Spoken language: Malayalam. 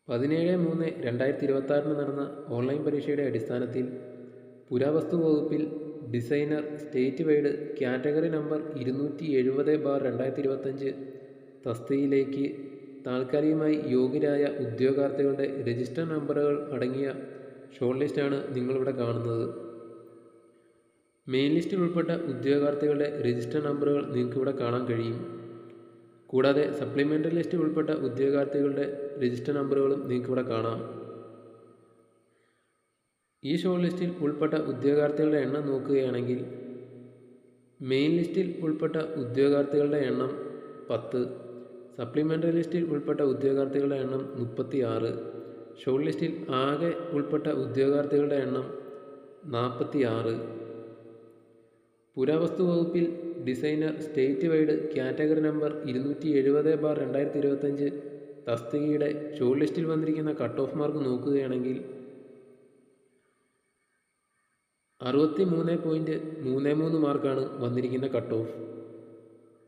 17-3-2026 നടന്ന ഓൺലൈൻ പരീക്ഷയുടെ അടിസ്ഥാനത്തിൽ പുരാവസ്തു വകുപ്പിൽ designer state wide category number 270/2025 തസ്തികയിലേക്ക് താൽക്കാലികമായി യോഗ്യരായ ഉദ്യോഗാർത്ഥികളുടെ രജിസ്റ്റർ നമ്പറുകൾ അടങ്ങിയ ഷോർട്ട് ലിസ്റ്റാണ് നിങ്ങളിവിടെ കാണുന്നത്. മെയിൻ ലിസ്റ്റിൽ ഉൾപ്പെട്ട ഉദ്യോഗാർത്ഥികളുടെ രജിസ്റ്റർ നമ്പറുകൾ നിങ്ങൾക്കിവിടെ കാണാൻ കഴിയും. കൂടാതെ സപ്ലിമെൻ്ററി ലിസ്റ്റിൽ ഉൾപ്പെട്ട ഉദ്യോഗാർത്ഥികളുടെ രജിസ്റ്റർ നമ്പറുകളും നിങ്ങൾക്കിവിടെ കാണാം. ഈ ഷോർട്ട് ലിസ്റ്റിൽ ഉൾപ്പെട്ട ഉദ്യോഗാർത്ഥികളുടെ എണ്ണം നോക്കുകയാണെങ്കിൽ മെയിൻ ലിസ്റ്റിൽ ഉൾപ്പെട്ട ഉദ്യോഗാർത്ഥികളുടെ എണ്ണം 10, സപ്ലിമെൻ്ററി ലിസ്റ്റിൽ ഉൾപ്പെട്ട ഉദ്യോഗാർത്ഥികളുടെ എണ്ണം 36, ഷോർട്ട് ലിസ്റ്റിൽ ആകെ ഉൾപ്പെട്ട ഉദ്യോഗാർത്ഥികളുടെ എണ്ണം 46. പുരാവസ്തു വകുപ്പിൽ designer state wide category number 270/2025 തസ്തികയുടെ ഷോർട്ട് ലിസ്റ്റിൽ വന്നിരിക്കുന്ന കട്ട് ഓഫ് മാർക്ക് നോക്കുകയാണെങ്കിൽ 63.33 മാർക്കാണ് വന്നിരിക്കുന്ന കട്ട് ഓഫ്.